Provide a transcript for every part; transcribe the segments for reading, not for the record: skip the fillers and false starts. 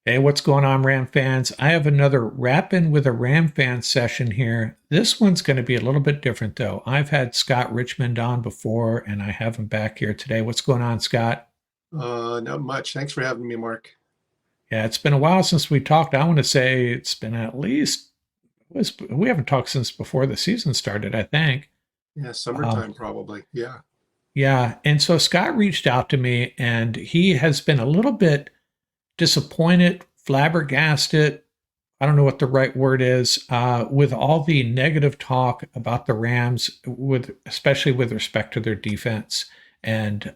Hey, what's going on, Ram fans? I have another Rapping with a Ram fan session here. This one's going to be a little bit different, though. I've had Scott Richmond on before, and I have him back here today. What's going on, Scott? Not much. Thanks for having me, Mark. Yeah, it's been a while since we talked. I want to say it's been at least, we haven't talked since before the season started, I think. Yeah, Um, summertime probably. Yeah. yeah, and so Scott reached out to me, and he has been a little bit disappointed, flabbergasted, I don't know what the right word is, with all the negative talk about the Rams, with especially with respect to their defense. And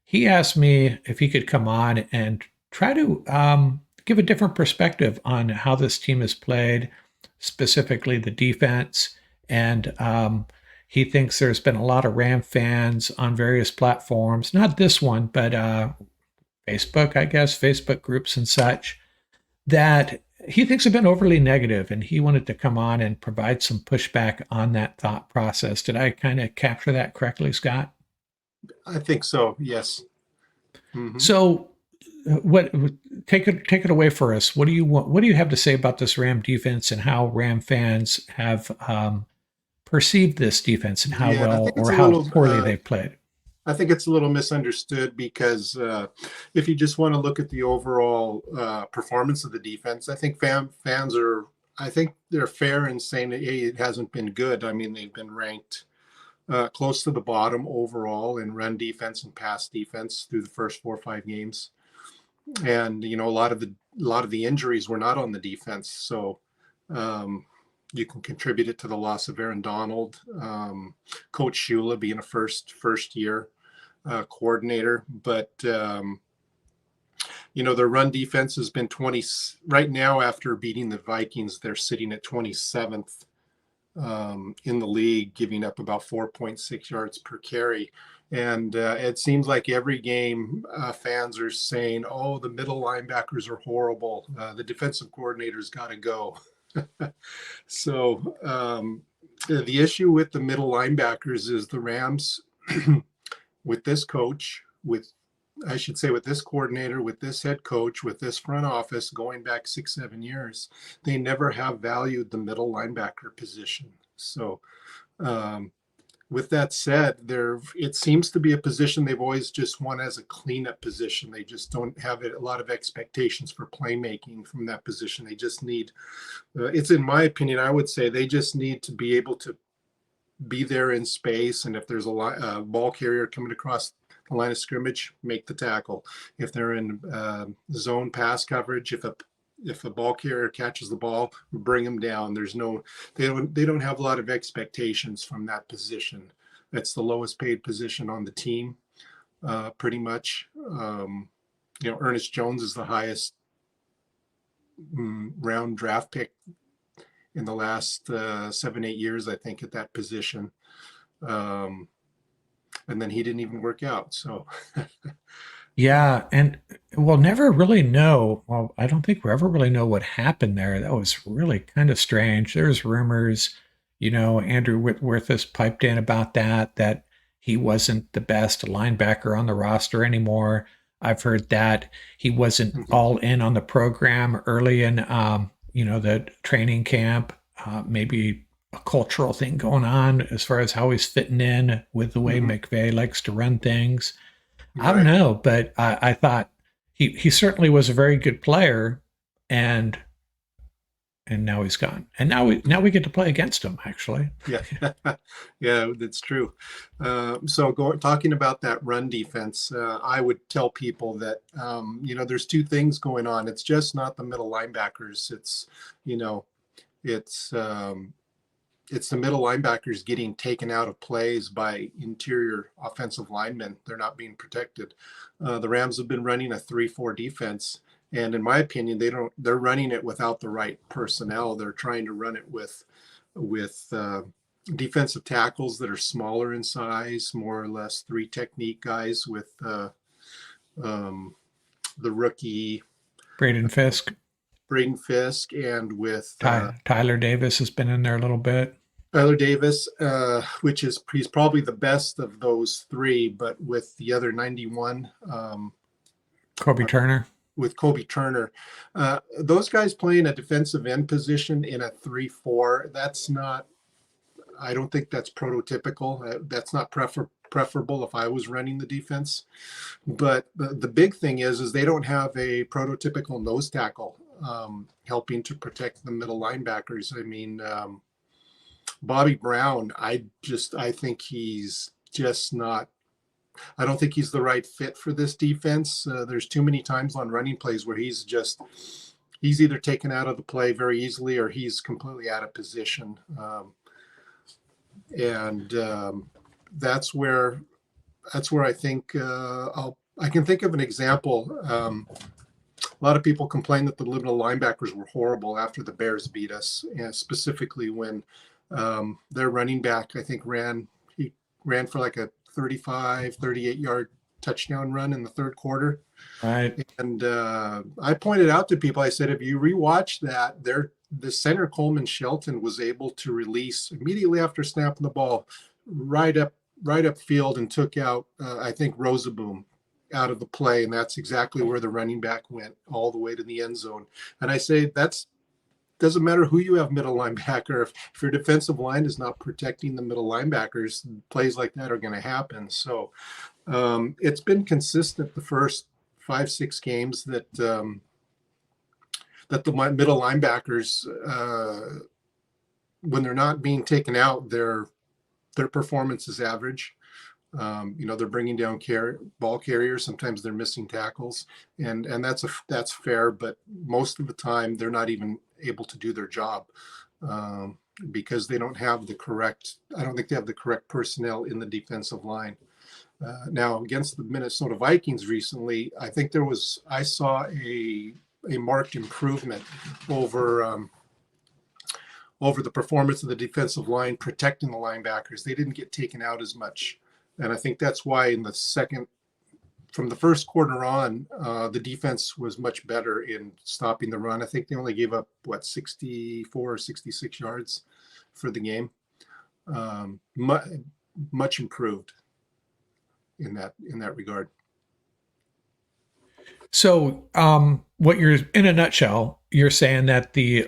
he asked me if he could come on and try to give a different perspective on how this team has played, specifically the defense. And he thinks there's been a lot of Ram fans on various platforms, not this one, but Facebook, I guess, Facebook groups and such, that he thinks have been overly negative, and he wanted to come on and provide some pushback on that thought process. Did I kind of capture that correctly, Scott? I think so. Yes. hmm So, what take it away for us? What do you want? What do you have to say about this Ram defense and how Ram fans have perceived this defense and how Yeah, well or how poorly they've played? I think it's a little misunderstood because if you just want to look at the overall performance of the defense, I think fans are. I think they're fair in saying that hey, it hasn't been good. I mean, they've been ranked close to the bottom overall in run defense and pass defense through the first 4 or 5 games. And a lot of the injuries were not on the defense, so um, you can contribute it to the loss of Aaron Donald, Coach Shula being a first year coordinator, but their run defense has been 20 right now. After beating the Vikings, they're sitting at 27th in the league, giving up about 4.6 yards per carry. And it seems like every game, fans are saying, "Oh, the middle linebackers are horrible. The defensive coordinator's got to go." So the issue with the middle linebackers is the Rams, with this coach, with I should say, with this coordinator, with this head coach, with this front office going back 6, 7 years, they never have valued the middle linebacker position. So, um, with that said, there it seems to be a position they've always just won as a cleanup position. They just don't have a lot of expectations for playmaking from that position. They just need, it's in my opinion, I would say they just need to be able to be there in space, and if there's a ball carrier coming across the line of scrimmage, make the tackle. If they're in zone pass coverage, if a ball carrier catches the ball, bring them down. They don't have a lot of expectations from that position. That's the lowest paid position on the team, pretty much. Ernest Jones is the highest round draft pick in the last 7, 8 years, I think, at that position. Um, and then he didn't even work out. So, Yeah, and we'll never really know. Well, I don't think we'll ever really know what happened there. That was really kind of strange. There's rumors, Andrew Whitworth has piped in about that he wasn't the best linebacker on the roster anymore. I've heard that he wasn't all in on the program early in, the training camp. Maybe a cultural thing going on as far as how he's fitting in with the way McVay likes to run things. I don't right. know, but I thought he certainly was a very good player, and now he's gone, and now we get to play against him actually. Yeah. Yeah, that's true. So talking about that run defense, I would tell people that, there's two things going on. It's just not the middle linebackers. You know, it's, it's the middle linebackers getting taken out of plays by interior offensive linemen. They're not being protected. The Rams have been running a 3-4 defense, and in my opinion, they're running it without the right personnel. They're trying to run it with defensive tackles that are smaller in size, more or less three technique guys with um, the rookie Braden Fisk, Braden Fisk, and with Tyler Davis has been in there a little bit. Tyler Davis, which is he's probably the best of those three, but with the other 91, Kobe Turner. with Kobe Turner. Those guys playing a defensive end position in a 3-4, that's not, I don't think that's prototypical. That's not preferable if I was running the defense. But the big thing is they don't have a prototypical nose tackle helping to protect the middle linebackers. I mean, Bobby Brown, I think he's just not, I don't think he's the right fit for this defense. There's too many times on running plays where he's either taken out of the play very easily or he's completely out of position. That's where I think I can think of an example. A lot of people complain that the middle linebackers were horrible after the Bears beat us, and specifically when their running back, I think, he ran for like a 38 yard touchdown run in the third quarter. Right. And I pointed out to people, I said, if you rewatch that, the center Coleman Shelton was able to release immediately after snapping the ball right up field and took out, I think, Rosaboom out of the play. And that's exactly where the running back went, all the way to the end zone. And I say doesn't matter who you have middle linebacker. If your defensive line is not protecting the middle linebackers, plays like that are going to happen. So it's been consistent the first 5-6 games that the middle linebackers, when they're not being taken out, their performance is average. They're bringing down ball carriers. Sometimes they're missing tackles, and that's fair. But most of the time, they're not even able to do their job because they don't have the correct. I don't think they have the correct personnel in the defensive line. Now, against the Minnesota Vikings recently, I think I saw a marked improvement over the performance of the defensive line protecting the linebackers. They didn't get taken out as much. And I think that's why from the first quarter on, the defense was much better in stopping the run. I think they only gave up 64 or 66 yards for the game. Much improved in that regard. So, what you're, in a nutshell, you're saying that the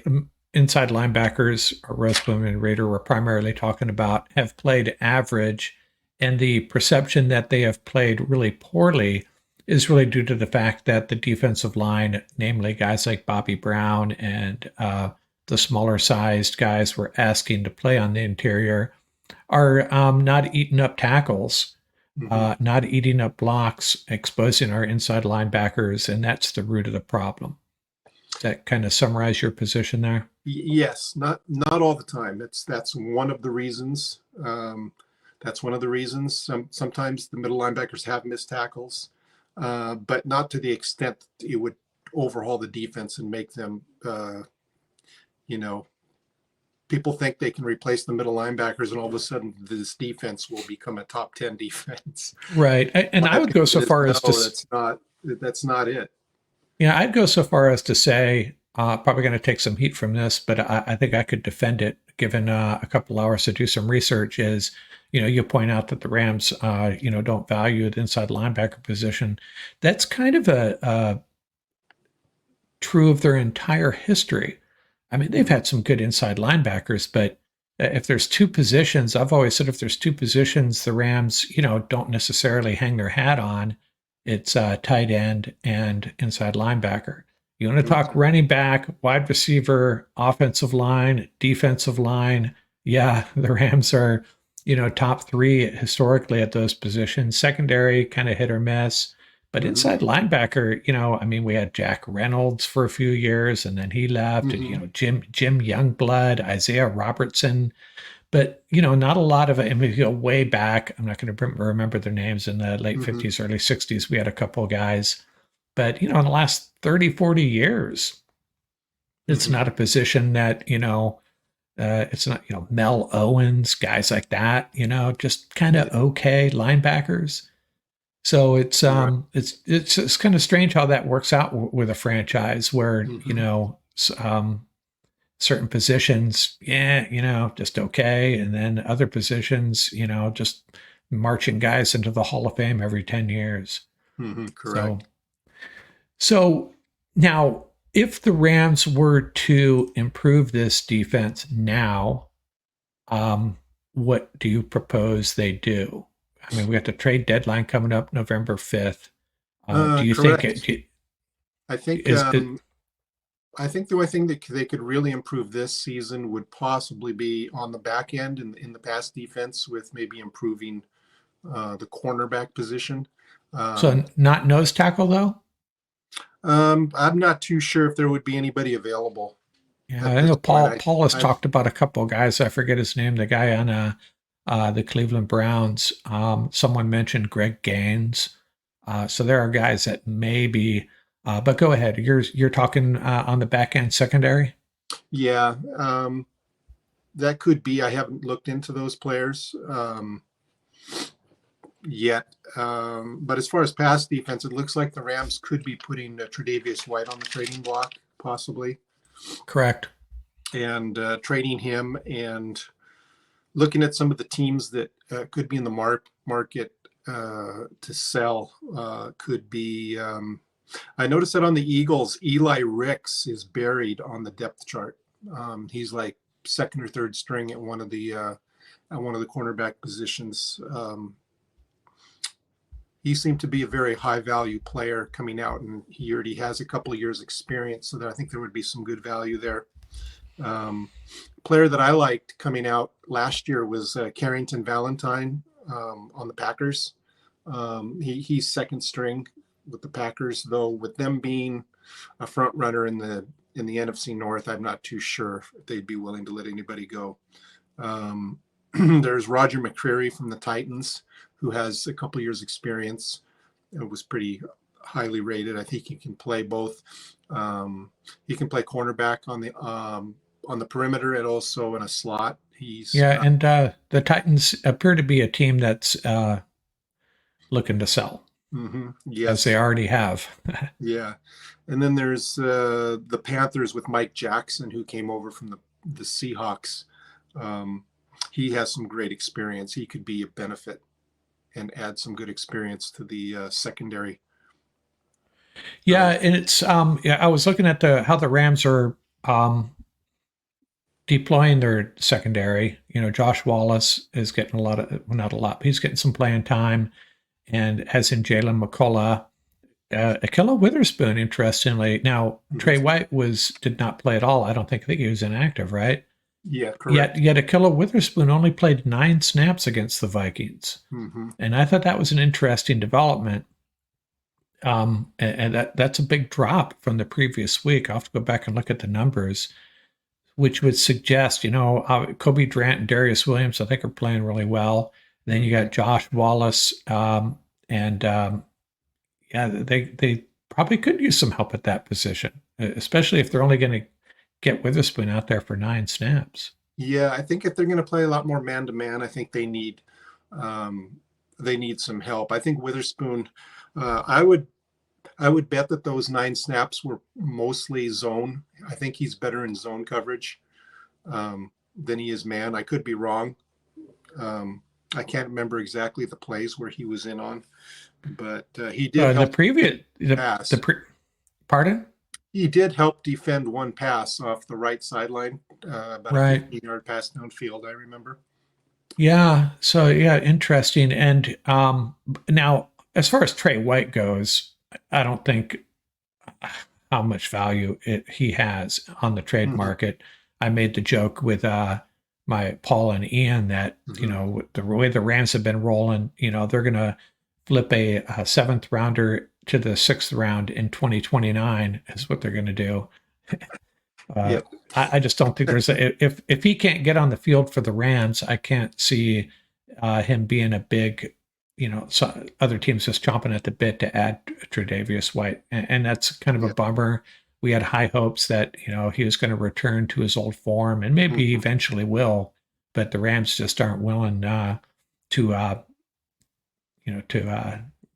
inside linebackers, Roseblum and Rader, we're primarily talking about, have played average, and the perception that they have played really poorly is really due to the fact that the defensive line, namely guys like Bobby Brown and the smaller sized guys we're asking to play on the interior, are not eating up tackles, not eating up blocks, exposing our inside linebackers, and that's the root of the problem. Does that kind of summarize your position there? Yes, not all the time. That's one of the reasons. That's one of the reasons. Sometimes the middle linebackers have missed tackles, but not to the extent that it would overhaul the defense and make them, people think they can replace the middle linebackers and all of a sudden this defense will become a top 10 defense. Right. And I would go so far as to... That's not it. Yeah, I'd go so far as to say, probably going to take some heat from this, but I think I could defend it given a couple hours to do some research, is, you point out that the Rams, don't value the inside linebacker position. That's kind of a true of their entire history. I mean, they've had some good inside linebackers, but if there's two positions, I've always said if there's two positions the Rams, don't necessarily hang their hat on, it's tight end and inside linebacker. You want to talk running back, wide receiver, offensive line, defensive line. Yeah, the Rams are, top 3 historically at those positions. Secondary, kind of hit or miss. But inside linebacker, we had Jack Reynolds for a few years, and then he left. And, Jim Youngblood, Isaiah Robertson. But, not a lot of it. And we go way back. I'm not going to remember their names. In the late 50s, early 60s, we had a couple of guys. But, in the last 30, 40 years, it's not a position that, it's not, Mel Owens, guys like that, just kind of okay linebackers. So it's kind of strange how that works out with a franchise where, certain positions, just okay. And then other positions, just marching guys into the Hall of Fame every 10 years. Correct. So Now, if the Rams were to improve this defense now, um, what do you propose they do? I mean, we got the trade deadline coming up November 5th. Do you think Correct. it I think is it, I think the only thing that they could really improve this season would possibly be on the back end in the pass defense with maybe improving the cornerback position. Um, not nose tackle though? I'm not too sure if there would be anybody available Yeah, at I this know point. Paul has I talked about a couple of guys. I forget his name. The guy on the Cleveland Browns. Someone mentioned Greg Gaines. So there are guys that maybe. But go ahead. You're talking on the back end secondary. yeah, that could be. I haven't looked into those players yet. But as far as pass defense, it looks like the Rams could be putting Tre'Davious White on the trading block, possibly, Correct. and trading him and looking at some of the teams that could be in the market to sell could be. I noticed that on the Eagles, Eli Ricks is buried on the depth chart. He's like second or third string at one of the cornerback positions. He seemed to be a very high value player coming out, and he already has a couple of years experience, so that I think there would be some good value there. Player that I liked coming out last year was Carrington Valentine on the Packers. He's second string with the Packers, though. With them being a front runner in the NFC North, I'm not too sure if they'd be willing to let anybody go. There's Roger McCreary from the Titans, who has a couple years experience. It was pretty highly rated. I think he can play both. He can play cornerback on the perimeter and also in a slot. He's Yeah, and the Titans appear to be a team that's looking to sell, as they yes, already have. yeah. And then there's the Panthers with Mike Jackson, who came over from the Seahawks. Um, he has some great experience. He could be a benefit and add some good experience to the secondary. Yeah, and it's yeah, I was looking at the how the Rams are um deploying their secondary. You know, Josh Wallace is getting a lot of, well, not a lot, but he's getting some playing time, and as in Jaylen McCulla. Akilla Witherspoon, interestingly. Now, Mhm. Trey White did not play at all. I don't think he was inactive, right? Yeah, Yet, correct. yet Akilla Witherspoon only played 9 snaps against the Vikings, Hmm. and I thought that was an interesting development. And that's a big drop from the previous week. I'll have to go back and look at the numbers, which would suggest, Kobe Durant and Darius Williams, I think, are playing really well. Then you got Josh Wallace, and yeah, they probably could use some help at that position, especially if they're only going to get Witherspoon out there for 9 snaps. Yeah, I think if they're going to play a lot more man to man, I think um, they need some help. I think Witherspoon. Uh, I would I would bet that those 9 snaps were mostly zone. I think he's better in zone coverage than he is man. I could be wrong. I can't remember exactly the plays where he was in on, but he did The help previous pass. pardon, He did help defend one pass off the right sideline, about a right? 15-yard pass downfield, I remember. Yeah. So yeah, interesting. And now, as far as Trey White goes, I don't think how much value he has on the trade Hmm. market. I made the joke with my Paul and Ian that Hmm. the way the Rams have been rolling, they're going to flip a seventh rounder to the sixth round in 2029 is what they're going to do. Uh, Yep. I just don't think there's if he can't get on the field for the Rams, I can't see him being a big, so other teams just chomping at the bit to add Tre'Davious White, and that's kind of a Yep. bummer. We had high hopes that he was going to return to his old form, and maybe he Hmm. eventually will, but the Rams just aren't willing to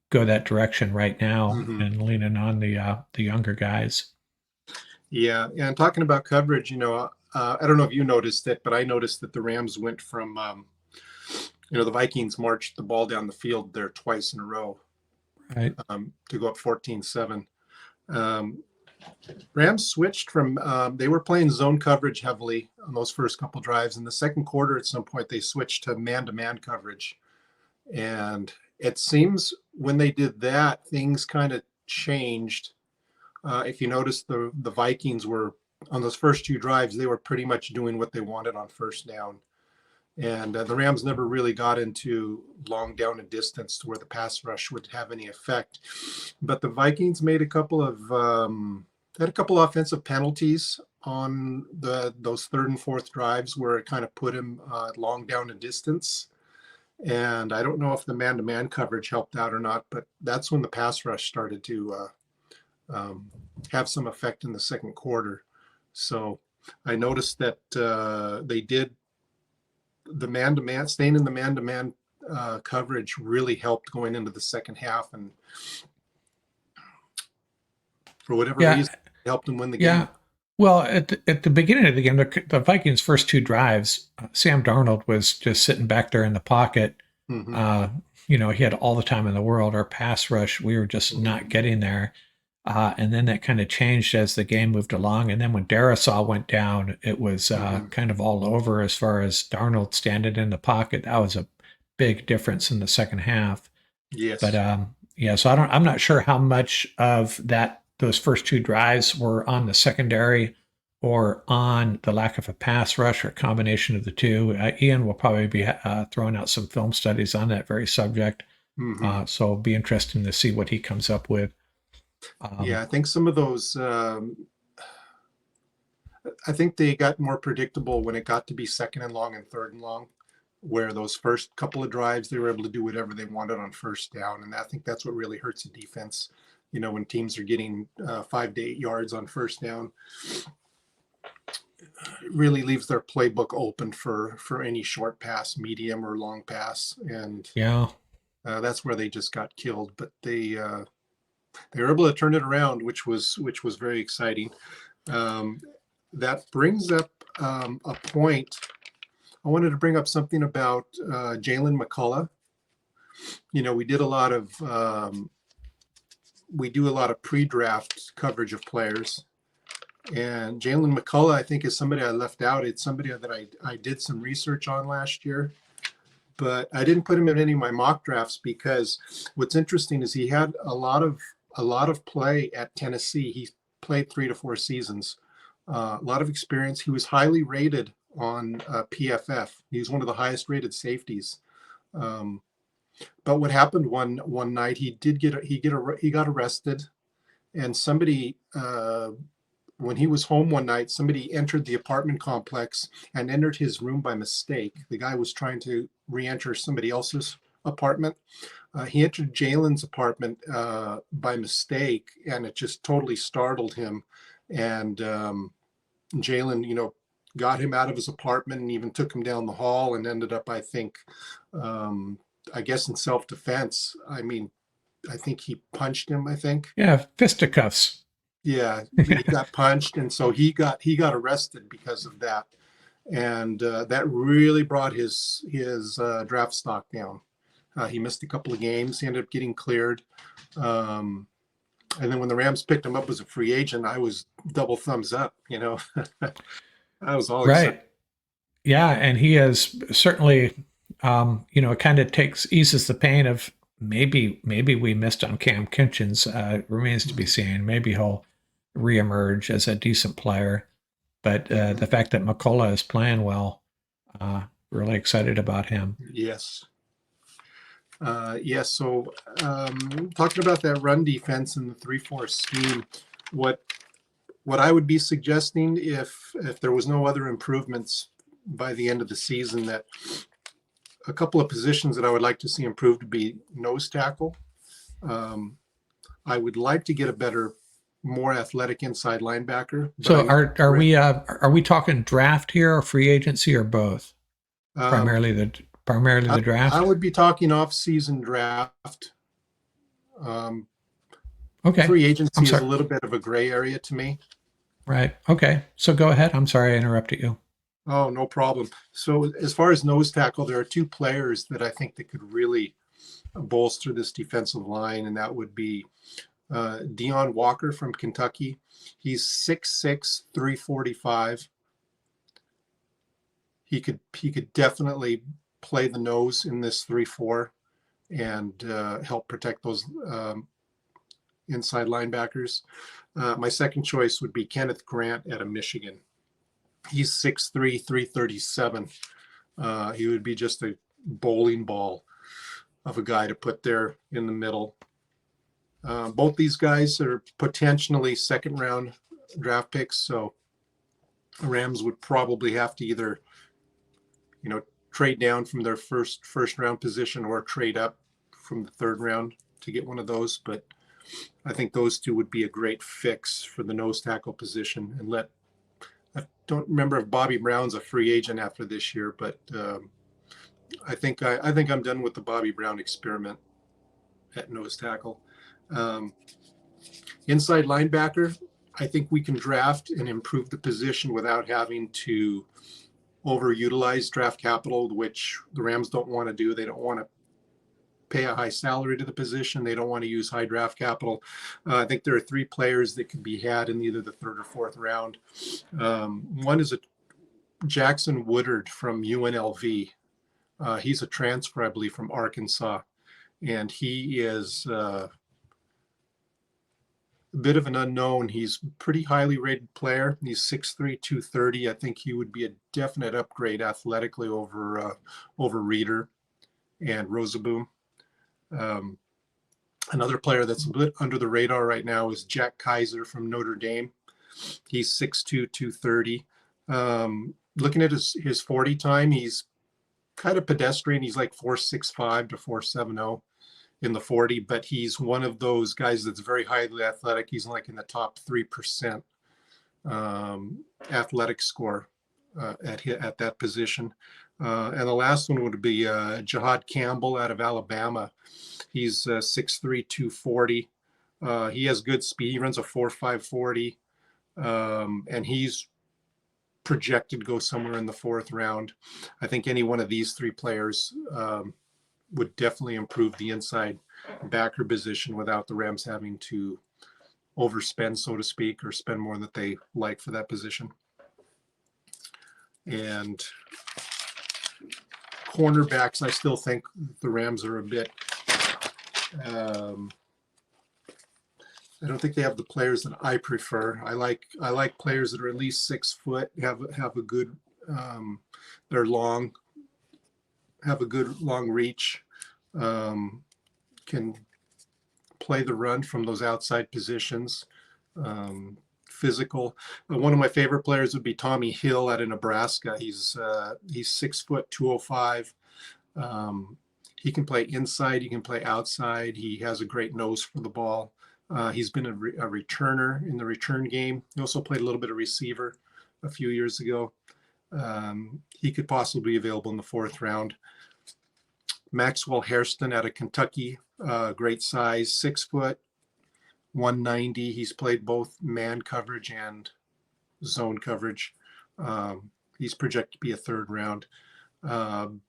go that direction right now Hmm. and leaning on the younger guys. Yeah. And talking about coverage, I don't know if you noticed it, but I noticed that the Rams went from, the Vikings marched the ball down the field there twice in a row Right. to go up 14-7. Um, Rams switched from they were playing zone coverage heavily on those first couple drives. In the second quarter, at some point, they switched to man coverage, and it seems when they did that, things kind of changed. If you notice, the Vikings were on those first two drives, they were pretty much doing what they wanted on first down. And the Rams never really got into long down and distance to where the pass rush would have any effect. But the Vikings made a couple of had a couple of offensive penalties on those third and fourth drives where it kind of put him long down and distance. And I don't know if the man-to-man coverage helped out or not, but that's when the pass rush started to have some effect in the second quarter. So I noticed that they did the man-to-man, staying in the man-to-man coverage really helped going into the second half, and for whatever reason, it helped them win the game. Well, at the beginning of the game, the Vikings' first two drives, Sam Darnold was just sitting back there in the pocket. Mm-hmm. He had all the time in the world. Our pass rush, we were just not getting there. And then that kind of changed as the game moved along. And then when Darisaw went down, it was kind of all over as far as Darnold standing in the pocket. That was a big difference in the second half. Yes. But so I'm not sure how much of those first two drives were on the secondary or on the lack of a pass rush or a combination of the two. Ian will probably be throwing out some film studies on that very subject. Mm-hmm. So it'll be interesting to see what he comes up with. I think some of those, I think they got more predictable when it got to be second and long and third and long, where those first couple of drives, they were able to do whatever they wanted on first down. And I think that's what really hurts the defense. When teams are getting 5 to 8 yards on first down, it really leaves their playbook open for any short pass, medium or long pass. And that's where they just got killed. But they were able to turn it around, which was very exciting. That brings up a point. I wanted to bring up something about Jaylen McCulla. We did a lot of pre-draft coverage of players, and Jaylen McCulla, I think, is somebody I left out. It's somebody that I did some research on last year, but I didn't put him in any of my mock drafts because what's interesting is he had a lot of play at Tennessee. He played 3 to 4 seasons, a lot of experience. He was highly rated on PFF. He was one of the highest rated safeties. But what happened one night, he got arrested, and somebody when he was home one night, somebody entered the apartment complex and entered his room by mistake. The guy was trying to re-enter somebody else's apartment. He entered Jaylen's apartment by mistake, and it just totally startled him. And Jaylen, got him out of his apartment and even took him down the hall, and ended up, I think, I guess in self-defense. I mean, I think he punched him, I think. Yeah, fisticuffs. Yeah, he got punched, and so he got arrested because of that. And that really brought his draft stock down. He missed a couple of games. He ended up getting cleared. And then when the Rams picked him up as a free agent, I was double thumbs up, I was all excited. Yeah, and he has certainly, it kind of eases the pain of maybe we missed on Cam Kitchens. Remains to be seen. Maybe he'll reemerge as a decent player. But the fact that McCulla is playing well, really excited about him. Yes. So talking about that run defense and the 3-4 scheme, what I would be suggesting if there was no other improvements by the end of the season, that a couple of positions that I would like to see improved would be nose tackle. I would like to get a better, more athletic inside linebacker. So are we talking draft here or free agency or both? Primarily the draft? I would be talking off-season draft. Okay. Free agency is a little bit of a gray area to me. Right. Okay. So go ahead. I'm sorry I interrupted you. Oh, no problem. So as far as nose tackle, there are 2 players that I think that could really bolster this defensive line, and that would be Dion Walker from Kentucky. He's 6'6", 345. He could definitely play the nose in this 3-4 and help protect those inside linebackers. My second choice would be Kenneth Grant out of Michigan. He's 6'3", 337. He would be just a bowling ball of a guy to put there in the middle. Both these guys are potentially second round draft picks, so the Rams would probably have to either, trade down from their first round position or trade up from the third round to get one of those. But I think those two would be a great fix for the nose tackle position. And I don't remember if Bobby Brown's a free agent after this year, but I think I'm done with the Bobby Brown experiment at nose tackle. Inside linebacker, I think we can draft and improve the position without having to overutilize draft capital, which the Rams don't want to do. They don't want to pay a high salary to the position. They don't want to use high draft capital. I think there are 3 players that could be had in either the third or fourth round. One is a Jackson Woodard from UNLV. He's a transfer, I believe, from Arkansas, and he is a bit of an unknown. He's a pretty highly rated player. He's 6'3", 230. I think he would be a definite upgrade athletically over Reeder and Rosaboom. Another player that's a bit under the radar right now is Jack Kaiser from Notre Dame. He's 6'2", 230. Looking at his 40 time, he's kind of pedestrian. He's like 4.65 to 4.70 in the 40, but he's one of those guys that's very highly athletic. He's like in the top 3% athletic score at that position. And the last one would be Jahad Campbell out of Alabama. He's 6'3", 240. He has good speed. He runs a 4.5 40, and he's projected to go somewhere in the fourth round. I think any one of these 3 players would definitely improve the inside backer position without the Rams having to overspend, so to speak, or spend more than they like for that position. And cornerbacks, I still think the Rams are a bit I don't think they have the players that I prefer. I like players that are at least 6 foot, have a good they're long, have a good long reach, can play the run from those outside positions, physical. One of my favorite players would be Tommy Hill out of Nebraska. He's 6 foot, 205. He can play inside, he can play outside. He has a great nose for the ball. He's been a returner in the return game. He also played a little bit of receiver a few years ago. He could possibly be available in the fourth round. Maxwell Hairston out of Kentucky, great size, 6 foot, 190. He's played both man coverage and zone coverage. He's projected to be a third round.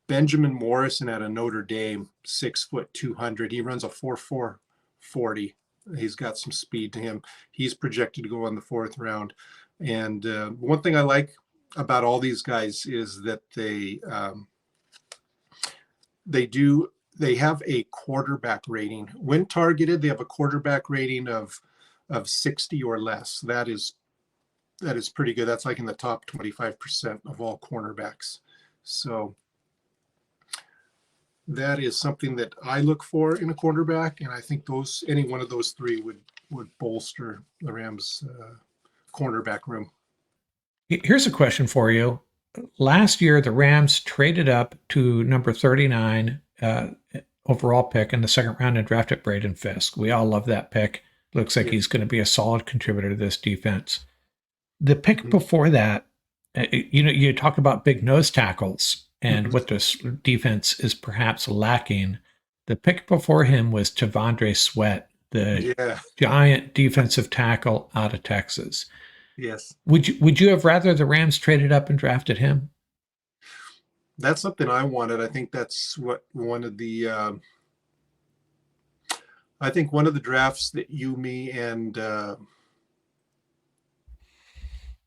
Benjamin Morrison out of Notre Dame, 6 foot, 200. He runs a 4.4 40. He's got some speed to him. He's projected to go in the fourth round. And one thing I like about all these guys is that they have a quarterback rating. When targeted, they have a quarterback rating of 60 or less. That is pretty good. That's like in the top 25% of all cornerbacks. So that is something that I look for in a quarterback, and I think any one of those 3 would bolster the Rams' cornerback room. Here's a question for you. Last year, the Rams traded up to number 39 overall pick in the second round and drafted Braden Fisk. We all love that pick. Looks like he's going to be a solid contributor to this defense. The pick before that, you talk about big nose tackles and what this defense is perhaps lacking. The pick before him was Tavondre Sweat, the giant defensive tackle out of Texas. Yes. Would you have rather the Rams traded up and drafted him? That's something I wanted. I think that's what one of the I think one of the drafts that you, me, and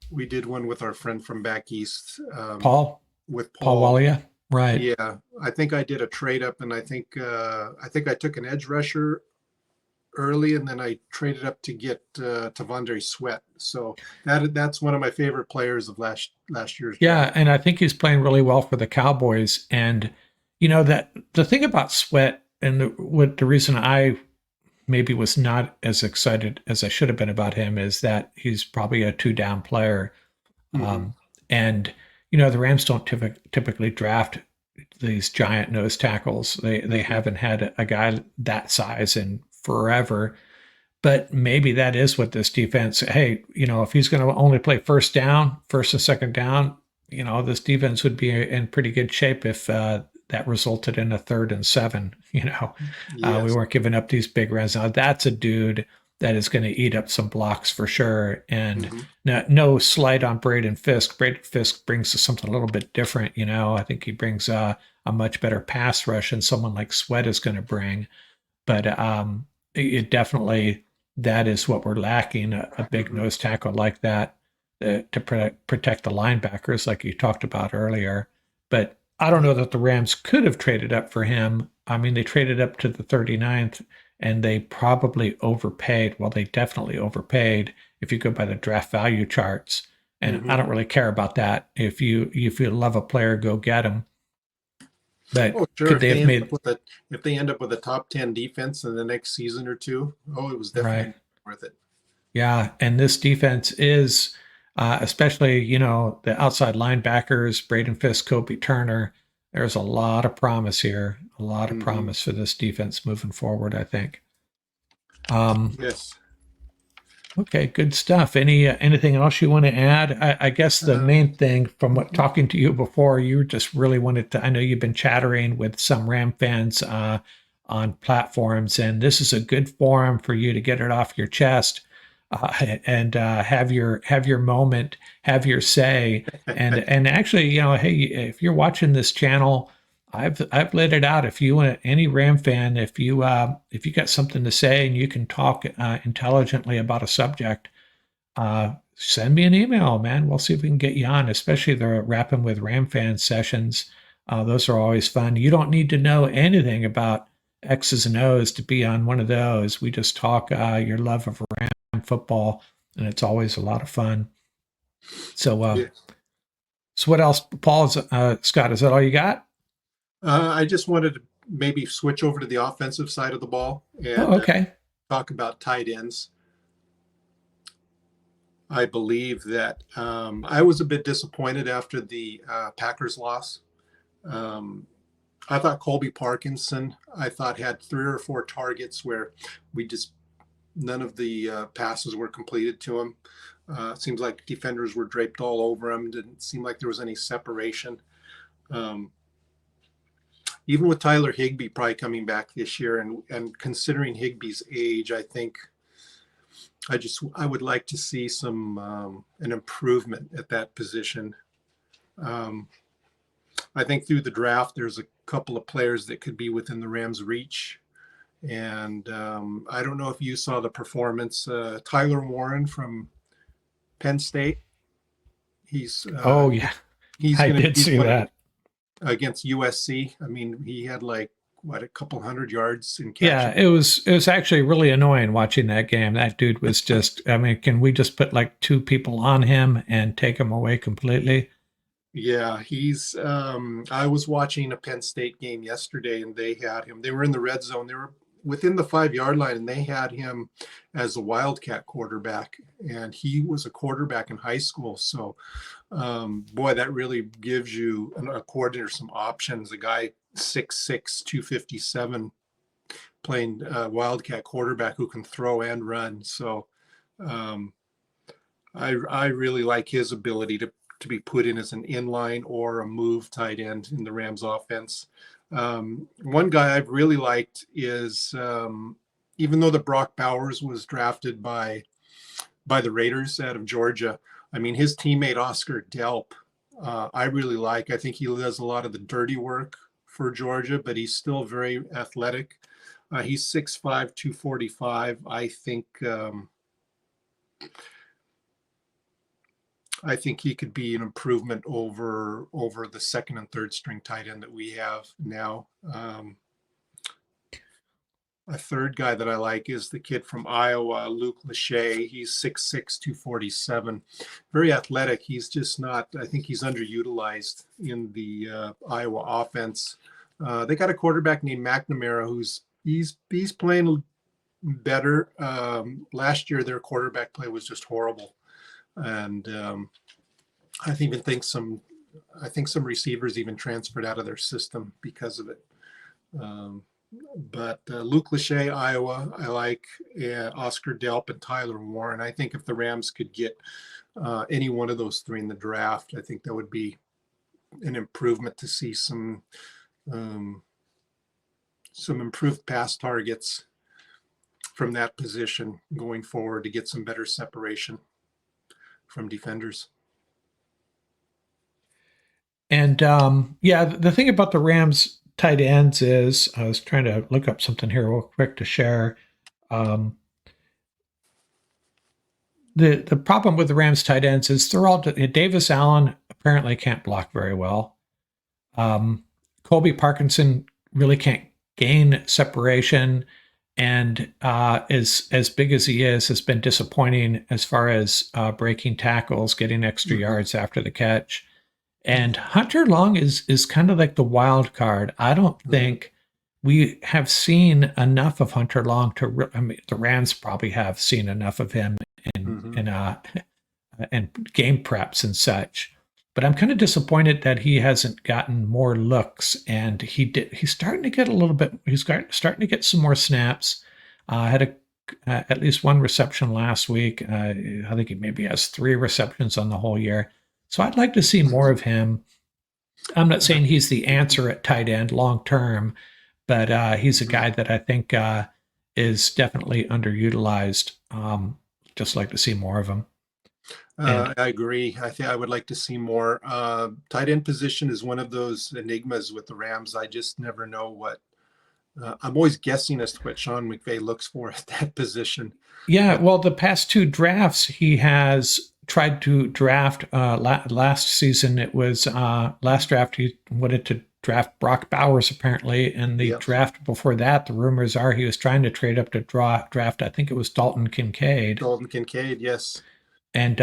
we did one with our friend from back east, Paul, with Paul Paul. Walia, right? Yeah, I think I did a trade up, and I think I took an edge rusher early, and then I traded up to get Tavondre Sweat. So that's one of my favorite players of last year's Yeah, draft. and I think he's playing really well for the Cowboys. And that the thing about Sweat, and what the reason I maybe was not as excited as I should have been about him, is that he's probably a two down player. Hmm. Um, and the Rams don't typically draft these giant nose tackles. They Hmm. haven't had a guy that size in forever. But maybe that is what this defense. Hey, if he's going to only play first and second down, this defense would be in pretty good shape if that resulted in a 3rd and 7. We Yes. weren't giving up these big runs. Now that's a dude that is going to eat up some blocks for sure. And Hmm. no slight on Braden Fisk. Braden Fisk brings something a little bit different. I think he brings a much better pass rush than someone like Sweat is going to bring. But it definitely, that is what we're lacking, a big Hmm. nose tackle like that to protect the linebackers, like you talked about earlier. But I don't know that the Rams could have traded up for him. I mean, they traded up to the 39th and they probably overpaid. Well, they definitely overpaid if you go by the draft value charts. And I Hmm. don't really care about that. If you love a player, go get him. But Oh, sure. could they have made If they end up with a top 10 defense in the next season or two, oh, it was right? definitely worth it. Yeah, and this defense is, especially the outside linebackers, Braden Fisk, Kobe Turner. There's a lot of promise here, a lot of Hmm. promise for this defense moving forward. I think. Um, Yes. okay, good stuff. Anything else you want to add? I guess the Um, main thing from what talking to you before, you just really wanted to. I know you've been chattering with some Ram fans on platforms, and this is a good forum for you to get it off your chest and have your moment, have your say, and actually, hey, if you're watching this channel, I've laid it out. If you want any Ram fan, if you got something to say and you can talk intelligently about a subject, send me an email, man. We'll see if we can get you on, especially the Rapping with Ram fan sessions. Those are always fun. You don't need to know anything about X's and O's to be on one of those. We just talk your love of Ram football, and it's always a lot of fun. So, yes. so what else, Paul? Scott, is that all you got? I just wanted to maybe switch over to the offensive side of the ball Oh, and okay. talk about tight ends. I believe that I was a bit disappointed after the Packers loss. Um, I thought Colby Parkinson, I thought had 3 or 4 targets where we just none of the passes were completed to him. It seems like defenders were draped all over him. Didn't seem like there was any separation. Um, Even with Tyler Higbee probably coming back this year, and considering Higbee's age, I think I would like to see some an improvement at that position. Um, I think through the draft, there's a couple of players that could be within the Rams' reach. And I don't know if you saw the performance. Tyler Warren from Penn State. He's Oh, yeah. he's I going to did be see one of the that. against USC. I mean, he had like what a couple hundred yards in Yeah, catching. it was actually really annoying watching that game. That dude was just, I mean, can we just put like two people on him and take him away completely? Yeah, he's. I was watching a Penn State game yesterday, and they had him. They were in the red zone. They were within the 5 yard line, and they had him as a Wildcat quarterback. And he was a quarterback in high school. So, boy, that really gives you a coordinator some options. A guy 6'6", 257, playing Wildcat quarterback who can throw and run. So, um, I really like his ability to be put in as an inline or a move tight end in the Rams offense. One guy I've really liked is even though the Brock Bowers was drafted by the Raiders out of Georgia, I mean his teammate Oscar Delp, I really like. I think he does a lot of the dirty work for Georgia, but he's still very athletic. He's 6'5", 245. I think he could be an improvement over the second and third string tight end that we have now. A third guy that I like is the kid from Iowa, Luke Lachey. He's 6'6", 247. Very athletic. He's just not, I think he's underutilized in the Iowa offense. They got a quarterback named McNamara he's playing better. Last year, their quarterback play was just horrible. And I think some receivers even transferred out of their system because of it. But Luke Lachey, Iowa, I like. Oscar Delp and Tyler Warren. I think if the Rams could get any one of those three in the draft, I think that would be an improvement to see some improved pass targets from that position going forward to get some better separation from defenders. And the thing about the Rams tight ends is, I was trying to look up something here real quick to share. The problem with the Rams tight ends is they're all, Davis Allen apparently can't block very well. Colby Parkinson really can't gain separation, and as big as he is, has been disappointing as far as breaking tackles, getting extra yards after the catch. And Hunter Long is kind of like the wild card. I don't think we have seen enough of Hunter Long the Rams probably have seen enough of him in game preps and such. But I'm kind of disappointed that he hasn't gotten more looks. And he's starting to get a little bit. He's starting to get some more snaps. Had at least one reception last week. I think he maybe has 3 receptions on the whole year. So I'd like to see more of him. I'm not saying he's the answer at tight end long term, but he's a guy that I think is definitely underutilized. Just like to see more of him. I agree. I think I would like to see more. Tight end position is one of those enigmas with the Rams. I just never know what. I'm always guessing as to what Sean McVay looks for at that position. Yeah, well, the past 2 drafts he has tried to draft. Last season, it was last draft he wanted to draft Brock Bowers apparently, and the draft before that, the rumors are he was trying to trade up to draft. I think it was Dalton Kincaid. Dalton Kincaid, yes. And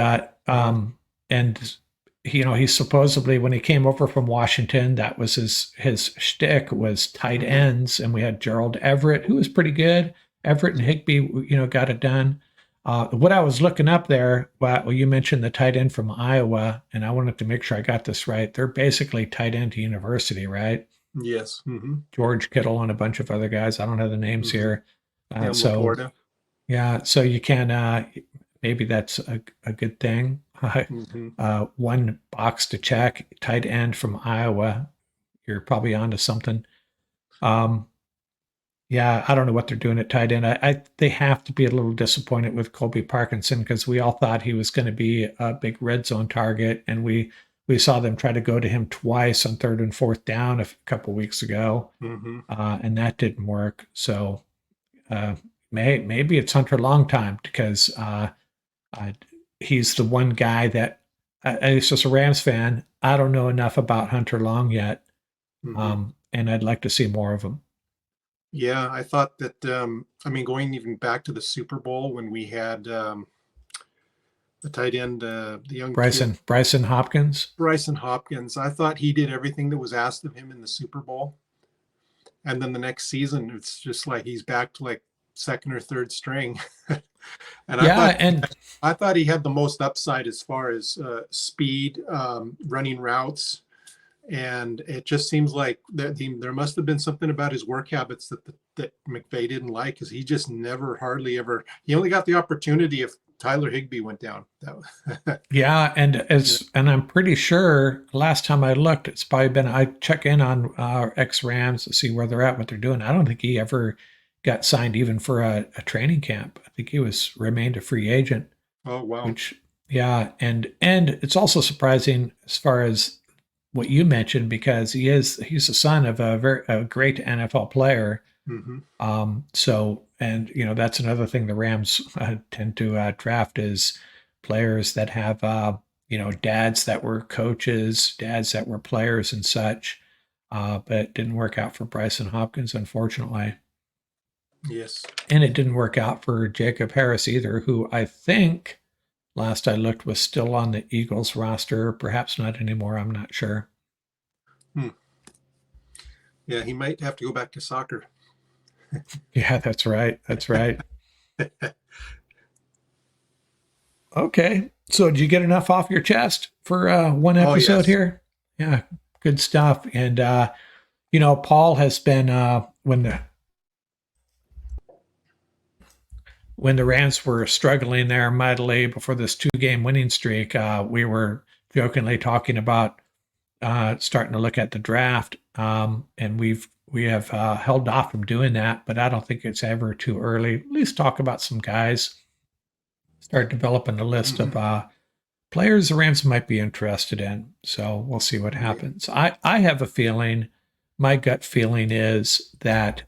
he supposedly, when he came over from Washington, that was his shtick was tight ends, and we had Gerald Everett, who was pretty good. Everett and Higbee, got it done. What I was looking up there, well, you mentioned the tight end from Iowa, and I wanted to make sure I got this right. They're basically tight end university, right? Yes. Mm-hmm. George Kittle and a bunch of other guys. I don't have the names here. Florida. Yeah, so you can, maybe that's a good thing. One box to check, tight end from Iowa. You're probably onto something. Yeah, I don't know what they're doing at tight end. They have to be a little disappointed with Colby Parkinson because we all thought he was going to be a big red zone target, and we saw them try to go to him twice on 3rd and 4th down a couple weeks ago, and that didn't work. So maybe it's Hunter Long time because he's the one guy that it's just a Rams fan. I don't know enough about Hunter Long yet, and I'd like to see more of him. Yeah, I thought that, going even back to the Super Bowl when we had the tight end, the young Bryson Hopkins. Bryson Hopkins. I thought he did everything that was asked of him in the Super Bowl. And then the next season, it's just like he's back to like 2nd or 3rd string. I thought he had the most upside as far as speed, running routes. And it just seems like there must have been something about his work habits that McVay didn't like, because he just hardly ever. He only got the opportunity if Tyler Higbee went down. Yeah, and I'm pretty sure last time I looked, it's probably been, I check in on our ex-Rams to see where they're at, what they're doing. I don't think he ever got signed even for a training camp. I think he remained a free agent. Oh wow! And it's also surprising as far as what you mentioned, because he's the son of a great NFL player, Hmm. So, and that's another thing the Rams tend to draft is players that have, dads that were coaches, dads that were players and such. But it didn't work out for Bryson Hopkins, unfortunately. Yes. And it didn't work out for Jacob Harris either, who I think last I looked was still on the Eagles roster. Perhaps not anymore. I'm not sure. Hmm. Yeah, he might have to go back to soccer. Yeah, that's right. That's right. Okay. So did you get enough off your chest for one Oh, episode yes. here? Yeah, good stuff. And Paul has been when the Rams were struggling there mightily before this 2-game winning streak, we were jokingly talking about starting to look at the draft, and we have held off from doing that. But I don't think it's ever too early. At least talk about some guys. Start developing a list of Mhm. players the Rams might be interested in. So we'll see what Right. happens. I have a feeling, my gut feeling is that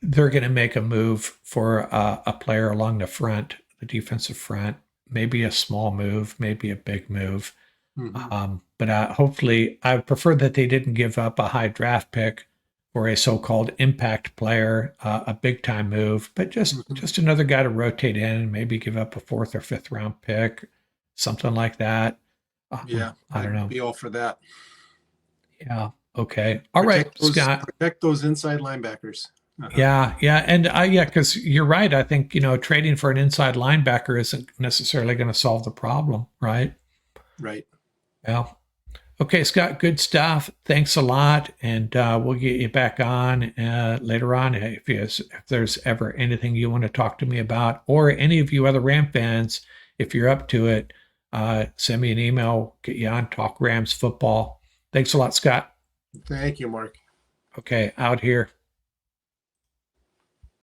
they're going to make a move for a player along the front, the defensive front, maybe a small move, maybe a big move. Hmm. But hopefully, I prefer that they didn't give up a high draft pick for a so-called impact player, a big-time move, but just Hmm. just another guy to rotate in and maybe give up a fourth or fifth round pick, something like that. Yeah, I don't I'd know. be all for that. Yeah. Okay. All right, Scott. Protect those inside linebackers. Uh-huh. Yeah, yeah, and yeah, because you're right. I think trading for an inside linebacker isn't necessarily going to solve the problem, right? Right. Yeah. Okay, Scott, good stuff. Thanks a lot, and we'll get you back on later on if there's ever anything you want to talk to me about, or any of you other Ram fans, if you're up to it, send me an email. Get you on Talk Rams football. Thanks a lot, Scott. Thank you, Mark. Okay, out here.